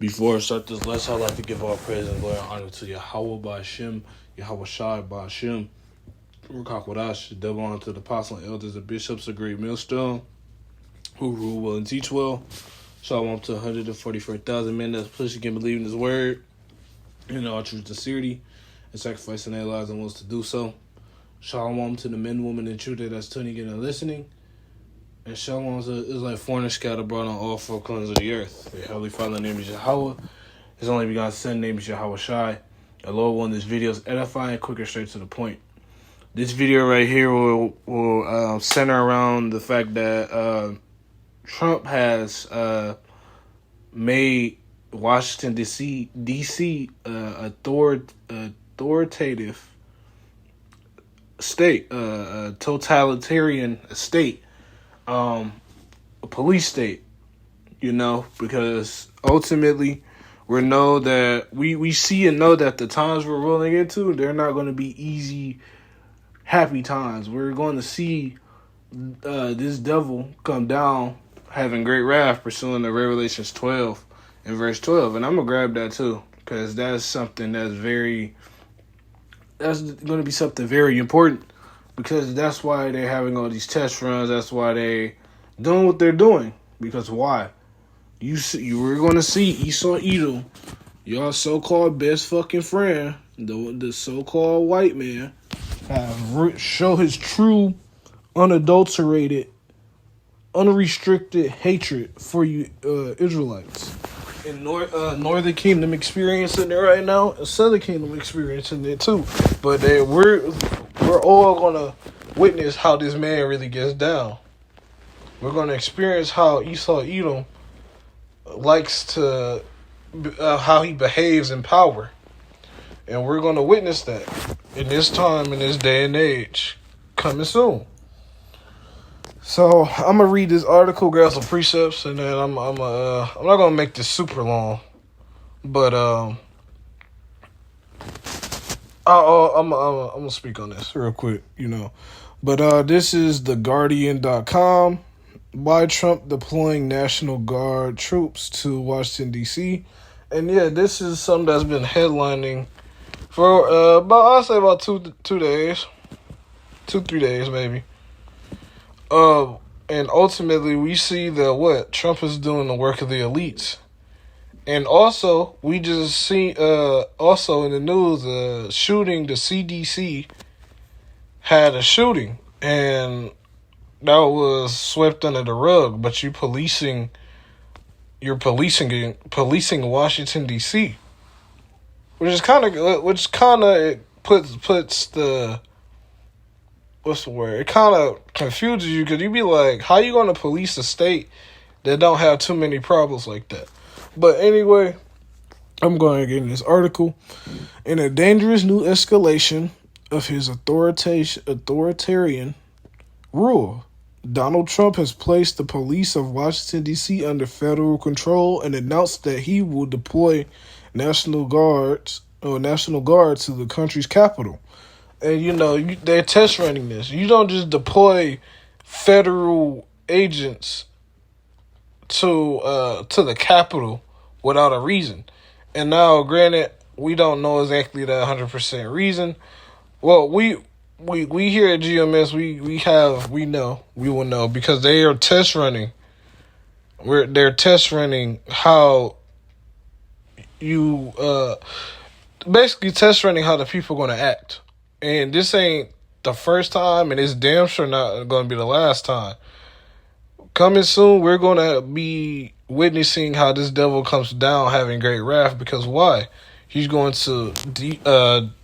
Before I start this lesson, I'd like to give all praise and glory and honor to Yahweh Ba'Shem, Yahweh Shai Ba'Shem, Ruach Kodash, double honor to the apostles and elders and bishops of Great Millstone, who rule well and teach well. Shalom to 144,000 men that's pushing and believing His word in all truth and sincerity and sacrificing their lives and wants to do so. Shalom to the men, women, and children that's tuning in and listening. And Shalom is like foreigners scattered abroad on all four corners of the earth. The Heavenly Father name is Yahweh. His only begotten Son name is Yahweh Shai. The Lord wanted this video is edifying, quick and straight to the point. This video right here will center around the fact that Trump has made Washington D.C. authoritative state, a totalitarian state. A police state, because ultimately we know that we see and know that the times we're rolling into, they're not going to be easy, happy times. We're going to see this devil come down having great wrath, pursuing the Revelations 12 and verse 12. And I'm going to grab that too, because that's something that's going to be something very important. Because that's why they're having all these test runs. That's why they doing what they're doing. Because why? You were going to see Esau Edom, your so-called best fucking friend, the so-called white man, show his true, unadulterated, unrestricted hatred for you Israelites. And Northern Kingdom experiencing it right now, and Southern Kingdom experiencing it too. But we're all gonna witness how this man really gets down. We're gonna experience how Esau Edom likes to, how he behaves in power, and we're gonna witness that in this time, in this day and age, coming soon. So I'm gonna read this article, grab some precepts, and then I'm not gonna make this super long, but I'm gonna speak on this real quick, But this is TheGuardian.com. Why Trump deploying National Guard troops to Washington D.C. And yeah, this is something that's been headlining for about 2 days, 2-3 days maybe. And ultimately we see that Trump is doing the work of the elites. And also, we just see, also in the news, shooting, the CDC had a shooting, and that was swept under the rug, but you're policing Washington, D.C., which kind of puts the, what's the word? It kind of confuses you, because you be like, how you going to police a state that don't have too many problems like that? But anyway, I'm going to get in this article. In a dangerous new escalation of his authoritarian rule, Donald Trump has placed the police of Washington, D.C. under federal control and announced that he will deploy National Guard to the country's capital. And, they're test running this. You don't just deploy federal agents to the capital without a reason. And now, granted, we don't know exactly the 100% reason. Well, we here at GMS we will know, because they are test running. They're test running how you basically test running how the people are going to act. And this ain't the first time, and it's damn sure not going to be the last time. Coming soon, we're going to be witnessing how this devil comes down having great wrath. Because why? He's going to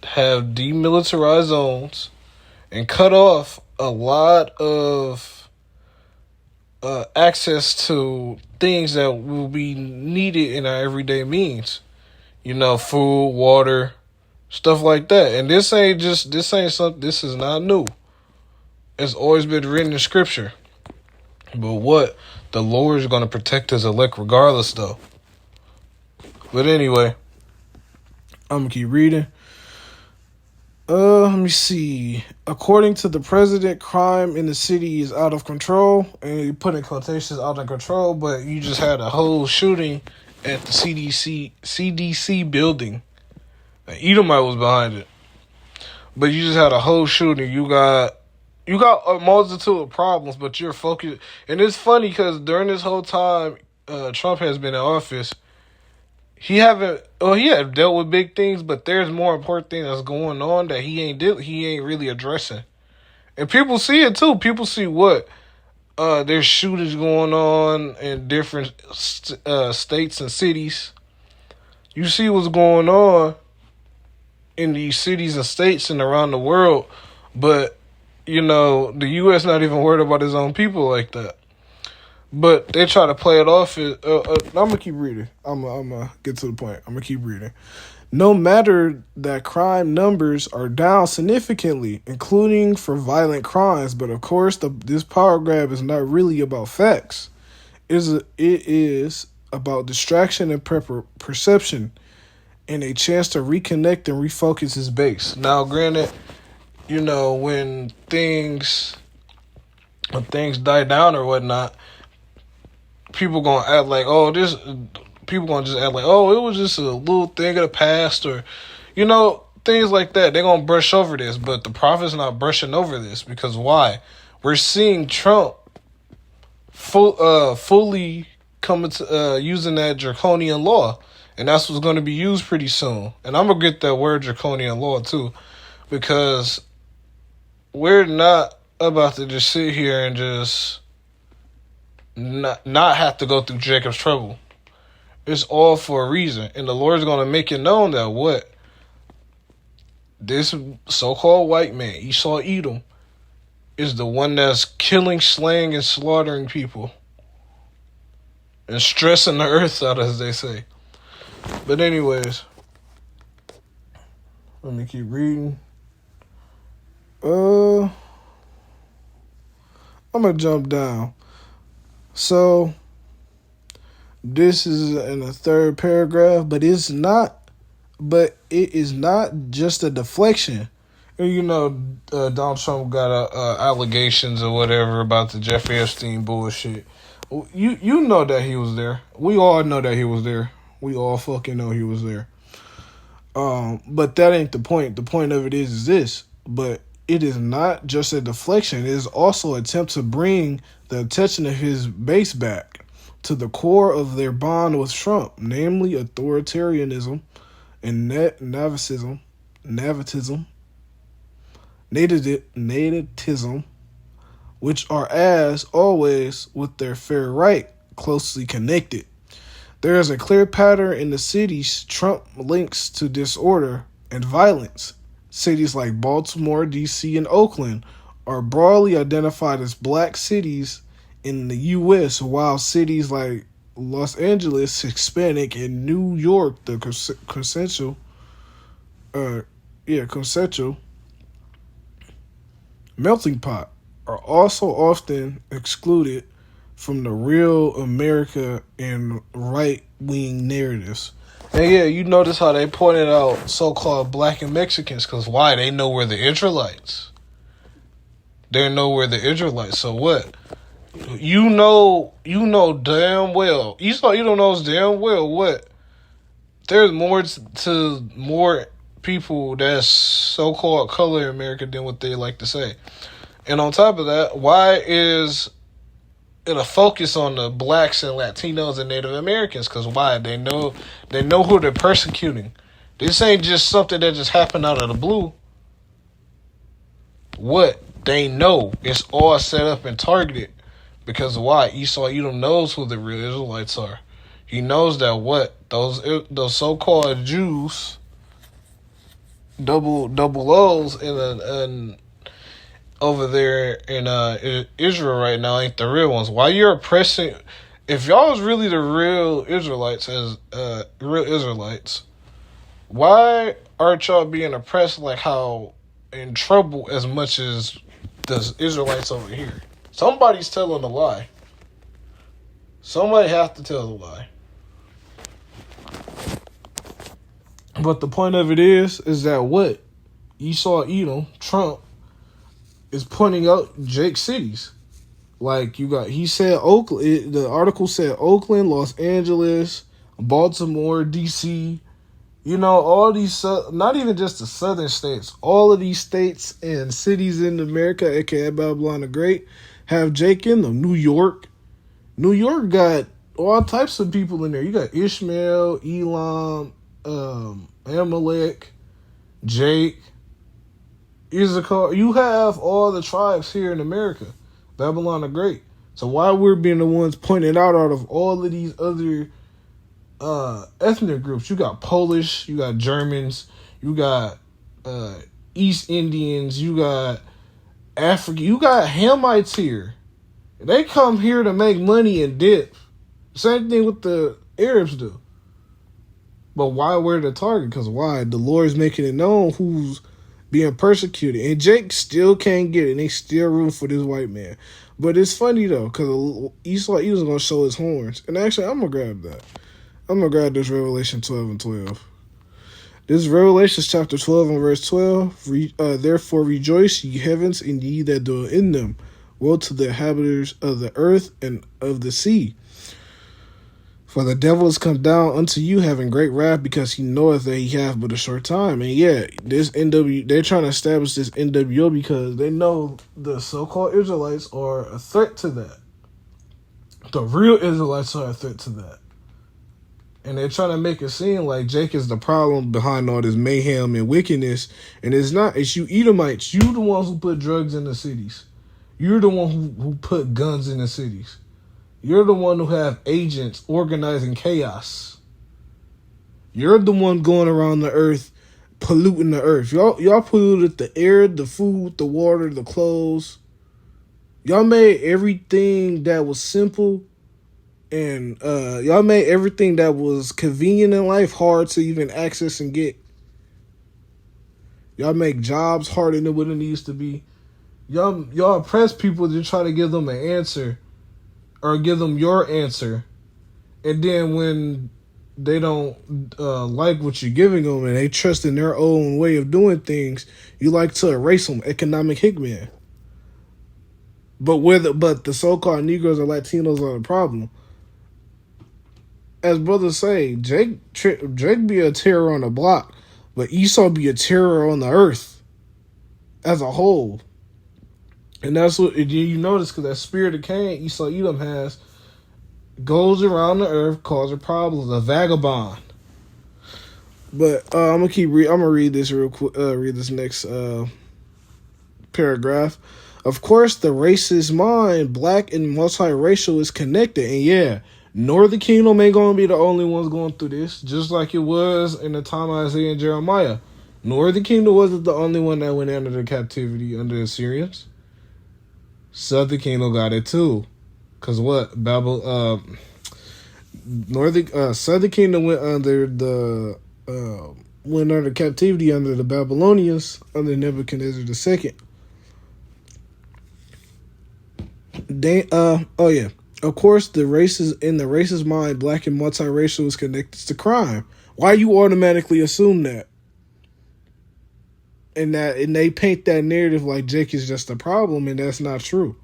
have demilitarized zones and cut off a lot of access to things that will be needed in our everyday means. Food, water, stuff like that. And this is not new. It's always been written in scripture. But the Lord is going to protect his elect regardless, though. But anyway, I'm going to keep reading. Let me see. According to the president, crime in the city is out of control. And you put in quotations, out of control, but you just had a whole shooting at the CDC building. An Edomite was behind it. But you just had a whole shooting. You got a multitude of problems, but you're focused. And it's funny because during this whole time Trump has been in office, he had dealt with big things, but there's more important things that's going on that he ain't really addressing. And people see it too. People see what there's shootings going on in different states and cities. You see what's going on in these cities and states and around the world, but the U.S. not even worried about his own people like that. But they try to play it off. I'm gonna keep reading. I'm gonna get to the point. I'm gonna keep reading. No matter that crime numbers are down significantly, including for violent crimes, but of course this power grab is not really about facts. It is about distraction and perception, and a chance to reconnect and refocus his base. Now, granted, when things die down or whatnot, people gonna act like, people gonna just act like, it was just a little thing of the past, or, things like that. They're gonna brush over this, but the prophet's not brushing over this, because why? We're seeing Trump fully coming to using that draconian law. And that's what's going to be used pretty soon. And I'm going to get that word draconian law too. Because we're not about to just sit here and just not have to go through Jacob's trouble. It's all for a reason. And the Lord's going to make it known that this so-called white man, Esau Edom, is the one that's killing, slaying, and slaughtering people. And stressing the earth out, as they say. But anyways, let me keep reading. I'm gonna jump down. So this is in the third paragraph, but it is not just a deflection. Donald Trump got allegations or whatever about the Jeffrey Epstein bullshit. You know that he was there. We all know that he was there. We all fucking know he was there. But that ain't the point. The point of it is this. But it is not just a deflection. It is also an attempt to bring the attention of his base back to the core of their bond with Trump, namely authoritarianism and nativism, which are, as always, with their fair right, closely connected. There is a clear pattern in the cities Trump links to disorder and violence. Cities like Baltimore, D.C., and Oakland are broadly identified as black cities in the U.S., while cities like Los Angeles, Hispanic, and New York, the quintessential melting pot, are also often excluded from the real America and right-wing narratives. And yeah, you notice how they pointed out so-called black and Mexicans, because why? They know we're the Israelites. They know we're the Israelites. So what? You know damn well. Esau, knows damn well what? There's more people that's so-called color in America than what they like to say. And on top of that, why is it a focus on the blacks and Latinos and Native Americans? Because why? They know who they're persecuting. This ain't just something that just happened out of the blue. What? They know it's all set up and targeted. Because why? Esau Edom knows who the real Israelites are. He knows that those so-called Jews, double O's and over there in Israel right now ain't the real ones. Why you're oppressing? If y'all was really the real Israelites, why aren't y'all being oppressed like how in trouble as much as the Israelites over here? Somebody's telling a lie. Somebody have to tell a lie. But the point of it is that what? Esau Edom, Trump, is pointing out Jake cities. Like he said Oakland, the article said Oakland, Los Angeles, Baltimore, DC. You know, all these, not even just the southern states, all of these states and cities in America, aka Babylon the Great, have Jake in them. New York. New York got all types of people in there. You got Ishmael, Elam, Amalek, Jake, Issachar. You have all the tribes here in America. Babylon the Great. So why we're being the ones pointed out of all of these other ethnic groups? You got Polish, you got Germans, you got East Indians, you got African, you got Hamites here. They come here to make money and dip. Same thing with the Arabs do. But why we're the target? Because why? The Lord's making it known who's being persecuted. And Jake still can't get it. And they still room for this white man. But it's funny, though, because Esau, he was going to show his horns. And actually, I'm going to grab that. I'm going to grab this Revelation 12 and 12. This is Revelation chapter 12 and verse 12. Therefore rejoice, ye heavens, and ye that dwell in them. Woe to the inhabitants of the earth and of the sea. For the devil has come down unto you, having great wrath, because he knoweth that he hath but a short time. And yeah, this they're trying to establish this NWO because they know the so-called Israelites are a threat to that. The real Israelites are a threat to that. And they're trying to make it seem like Jake is the problem behind all this mayhem and wickedness. And it's not. It's you Edomites. You the ones who put drugs in the cities. You're the one who put guns in the cities. You're the one who have agents organizing chaos. You're the one going around the earth, polluting the earth. Y'all polluted the air, the food, the water, the clothes. Y'all made everything that was simple and y'all made everything that was convenient in life hard to even access and get. Y'all make jobs harder than what it needs to be. Y'all oppress people to try to give them an answer or give them your answer. And then when they don't like what you're giving them and they trust in their own way of doing things, you like to erase them, economic hitman. But the so-called Negroes or Latinos are the problem. As brothers say, Drake be a terror on the block, but Esau be a terror on the earth as a whole. And that's what you notice, because that spirit of Cain Esau Edom has goes around the earth causing problems. A vagabond. But I'm gonna read this real quick. Read this next paragraph. Of course, the racist mind, black and multiracial, is connected, and yeah. Northern Kingdom ain't going to be the only ones going through this, just like it was in the time of Isaiah and Jeremiah. Northern Kingdom wasn't the only one that went under the captivity under the Assyrians. Southern Kingdom got it too. Because what? Southern Kingdom went under captivity under the Babylonians under Nebuchadnezzar II. Of course, the racist mind, black and multiracial, is connected to crime. Why you automatically assume that? And they paint that narrative like Jake is just a problem, and that's not true.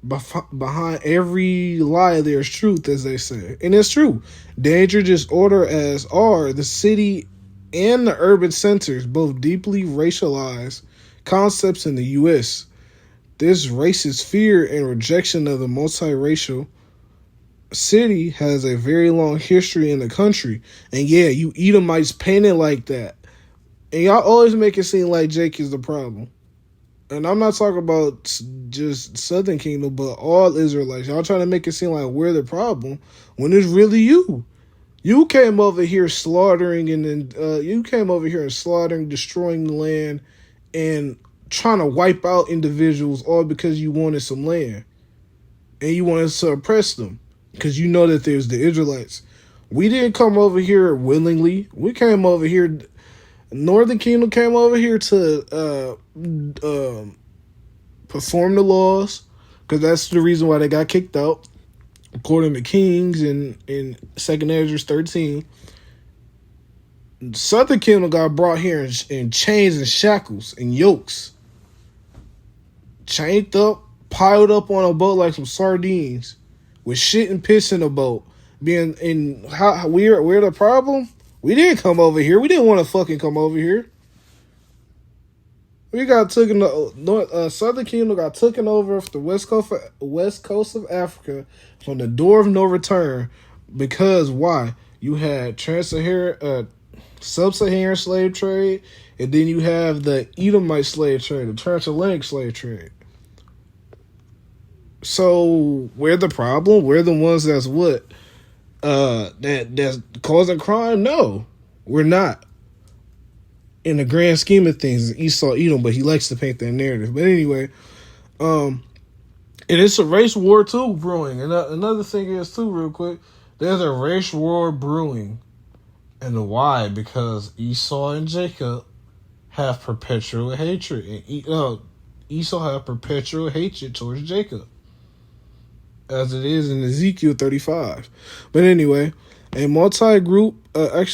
Behind every lie, there's truth, as they say. And it's true. Danger, disorder, as are the city and the urban centers, both deeply racialized concepts in the U.S., this racist fear and rejection of the multiracial city has a very long history in the country. And yeah, you Edomites paint it like that. And y'all always make it seem like Jake is the problem. And I'm not talking about just Southern Kingdom, but all Israelites. Y'all trying to make it seem like we're the problem when it's really you. You came over here slaughtering destroying the land, and trying to wipe out individuals all because you wanted some land and you wanted to oppress them because you know that there's the Israelites. We didn't come over here willingly. We came over here. Northern Kingdom came over here to perform the laws, because that's the reason why they got kicked out, according to Kings in 2nd Ezra 13. Southern Kingdom got brought here in chains and shackles and yokes. Chained up, piled up on a boat like some sardines, with shit and piss in the boat, being in how we're the problem. We didn't come over here. We didn't want to fucking come over here. We got taken. Southern Kingdom got taken over off the west coast of Africa from the door of no return. Because why? You had sub-Saharan slave trade, and then you have the Edomite slave trade, the transatlantic slave trade. So we're the problem. We're the ones that's what that's causing crime. No, we're not. In the grand scheme of things, Esau Edom, but he likes to paint that narrative. But anyway, and it's a race war too brewing. And another thing is too, real quick, there's a race war brewing, and why? Because Esau and Jacob have perpetual hatred, and Esau have perpetual hatred towards Jacob, as it is in Ezekiel 35. But anyway, a multi-group, let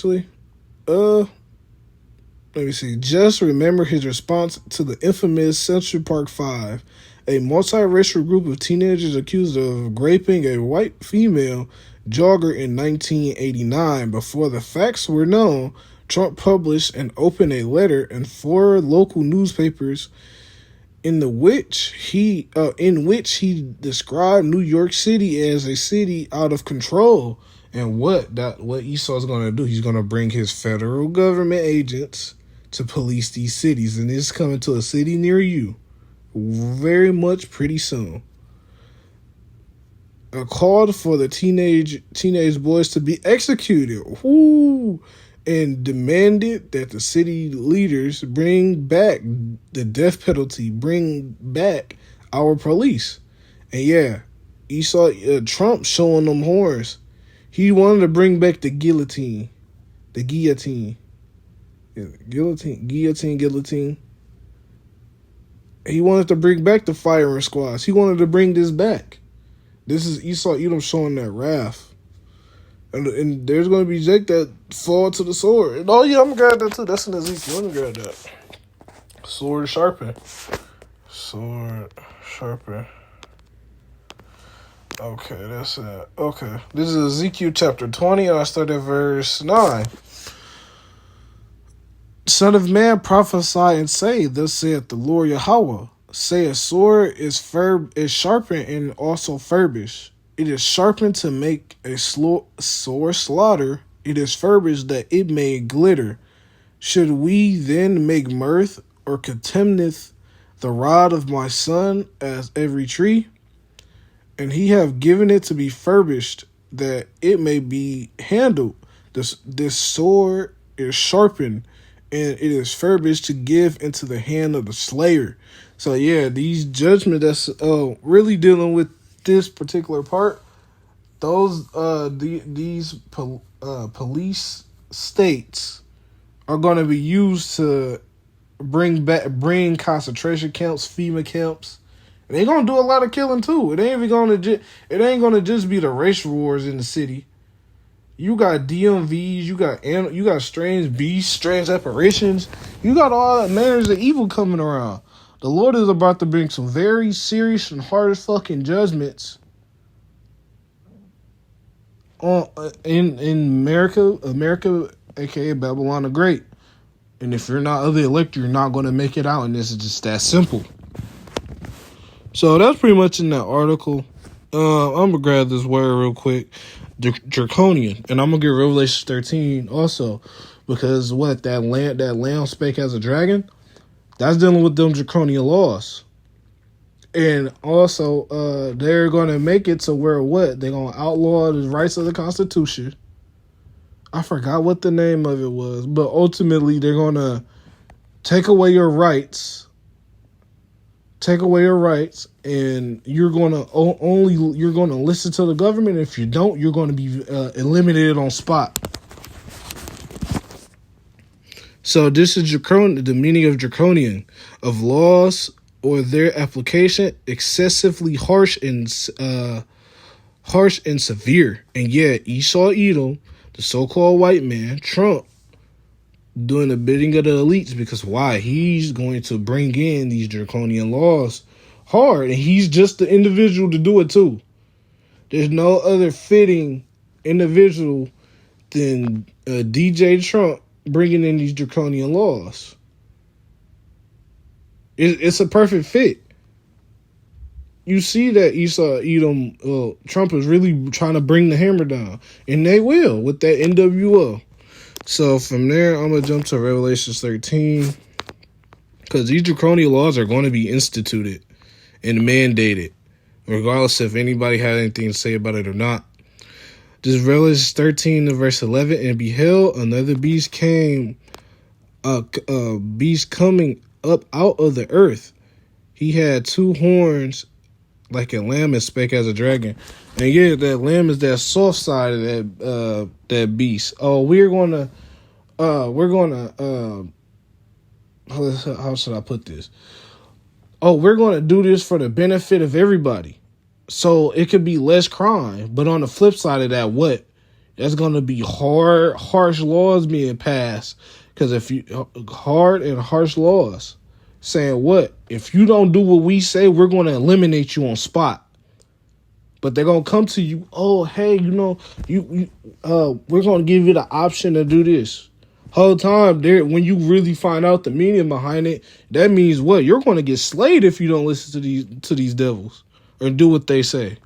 me see. Just remember his response to the infamous Central Park Five, a multiracial group of teenagers accused of raping a white female jogger in 1989. Before the facts were known, Trump published and opened a letter in 4 local newspapers in which he described New York City as a city out of control. And what Esau's going to do? He's going to bring his federal government agents to police these cities, and it's coming to a city near you very much pretty soon. A call for the teenage boys to be executed. And demanded that the city leaders bring back the death penalty, bring back our police. And yeah, Trump showing them horns. He wanted to bring back the guillotine. Yeah, guillotine. He wanted to bring back the firing squads. He wanted to bring this back. This is Esau Edom showing that wrath. And there's going to be Jake that fall to the sword. And oh yeah, I'm going to grab that too. That's in Ezekiel. Let me grab that. Sword sharpen. Okay, that's it. Okay. This is Ezekiel chapter 20, and I start at verse 9. Son of man, prophesy and say, thus saith the Lord Yahweh. Say a sword is sharpened and also furbished. It is sharpened to make a sore slaughter. It is furbished that it may glitter. Should we then make mirth or contemneth the rod of my son as every tree? And he have given it to be furbished that it may be handled. This sword is sharpened, and it is furbished to give into the hand of the slayer. So yeah, these judgment that's really dealing with this particular part, those these police states are going to be used to bring concentration camps, FEMA camps. And they're gonna do a lot of killing too. It ain't gonna just be the race wars in the city. You got DMVs, you got strange beasts, strange apparitions. You got all manners of evil coming around. The Lord is about to bring some very serious and hard fucking judgments on in America, aka Babylon the Great. And if you're not of the elect, you're not going to make it out. And this is just that simple. So that's pretty much in that article. I'm gonna grab this word real quick. Draconian, and I'm gonna get Revelation 13 also, because that lamb spake as a dragon, that's dealing with them draconian laws. And also they're gonna make it to where they're gonna outlaw the rights of the Constitution. I forgot what the name of it was, but ultimately they're gonna take away your rights, and you're gonna listen to the government. If you don't, you're gonna be eliminated on spot. So this is the meaning of draconian, of laws or their application excessively harsh and severe. And yet Esau Edom, the so-called white man, Trump, doing the bidding of the elites, because why? He's going to bring in these draconian laws hard, and he's just the individual to do it too. There's no other fitting individual than DJ Trump bringing in these draconian laws. It's a perfect fit. You see that Esau Edom, Trump is really trying to bring the hammer down, and they will with that NWO. So from there, I'm gonna jump to Revelation 13, because these draconian laws are going to be instituted and mandated, regardless if anybody had anything to say about it or not. This is Revelation 13 to verse 11. And beheld, another beast came, beast coming up out of the earth. He had two horns like a lamb and spake as a dragon. And yeah, that lamb is that soft side of that beast. Oh, how should I put this? Oh, we're gonna do this for the benefit of everybody, so it could be less crime. But on the flip side of that, what? There's gonna be harsh laws being passed. Because if you hard and harsh laws saying what? If you don't do what we say, we're going to eliminate you on spot. But they're going to come to you, oh, hey, we're going to give you the option to do this. Whole time, when you really find out the meaning behind it, that means what? You're going to get slayed if you don't listen to these devils or do what they say.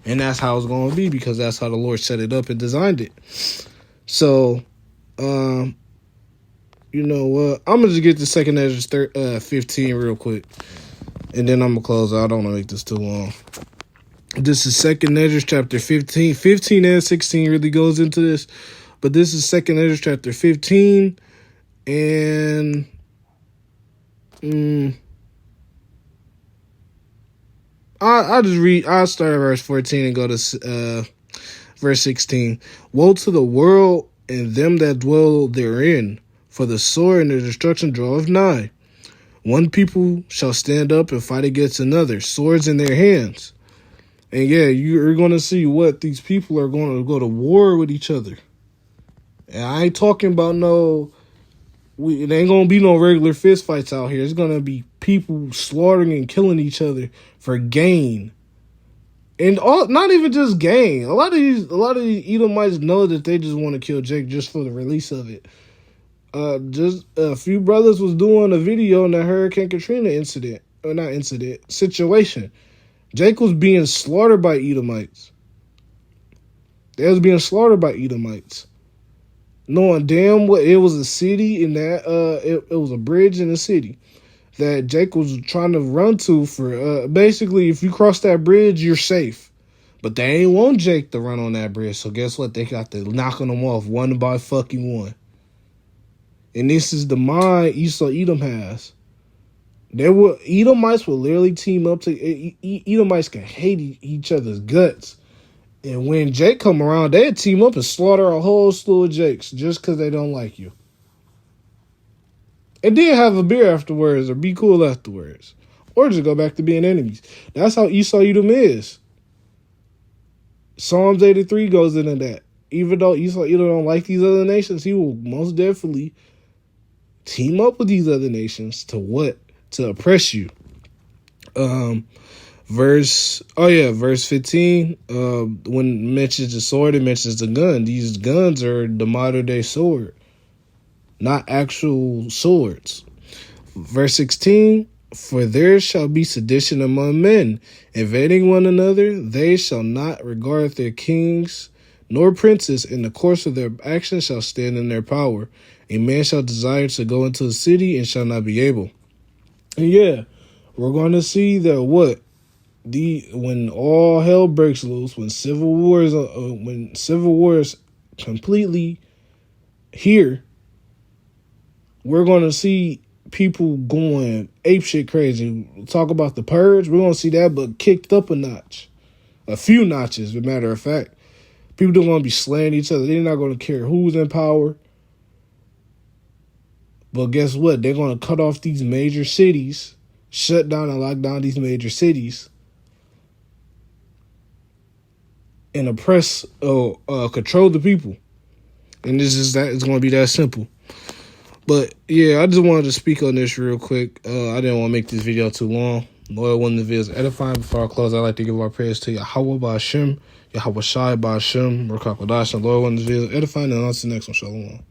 And that's how it's going to be, because that's how the Lord set it up and designed it. So, you know what? I'm going to just get the 2 Ezra 15 real quick. And then I'm going to close out. I don't want to make this too long. This is 2 Ezra chapter 15. 15 and 16 really goes into this. But this is 2 Ezra chapter 15. And I'll just read. I'll start at verse 14 and go to verse 16. Woe to the world and them that dwell therein, for the sword and the destruction draweth nigh. One people shall stand up and fight against another, swords in their hands. And yeah, you're going to see what these people are going to go to war with each other. And I ain't talking about it ain't going to be no regular fist fights out here. It's going to be people slaughtering and killing each other for gain. And not even just gain. A lot of these Edomites know that they just want to kill Jake just for the release of it. Just a few brothers was doing a video on the Hurricane Katrina situation. Jake was being slaughtered by Edomites. They was being slaughtered by Edomites. Knowing damn well it was a city in that it was a bridge in the city that Jake was trying to run to for basically, if you cross that bridge, you're safe. But they ain't want Jake to run on that bridge. So guess what? They got to knocking them off one by fucking one. And this is the mind Esau Edom has. Edomites will literally team up to Edomites can hate each other's guts. And when Jake come around, they'd team up and slaughter a whole slew of Jakes just because they don't like you. And then have a beer afterwards or be cool afterwards. Or just go back to being enemies. That's how Esau Edom is. Psalms 83 goes into that. Even though Esau Edom don't like these other nations, he will most definitely team up with these other nations to what? To oppress you. Verse 15, when it mentions the sword, it mentions the gun. These guns are the modern day sword, not actual swords. Verse 16, for there shall be sedition among men, invading one another. They shall not regard their kings nor princes. In the course of their actions shall stand in their power. A man shall desire to go into a city and shall not be able. And yeah, we're going to see that when all hell breaks loose, when civil wars completely here, we're going to see people going apeshit crazy. Talk about the purge, we're going to see that, but kicked up a notch, a few notches, as a matter of fact. People don't want to be slaying each other. They're not going to care who's in power. But guess what? They're going to cut off these major cities, shut down and lock down these major cities, and oppress, control the people. And it's going to be that simple. But yeah, I just wanted to speak on this real quick. I didn't want to make this video too long. Lord, one of the videos edifying. Before I close, I'd like to give our prayers to Yahweh Ba'Shem, Yahweh Shai Ba'Shem, Rakak Wadash, and Lord, one of the videos edifying, and on to the next one. Shalom.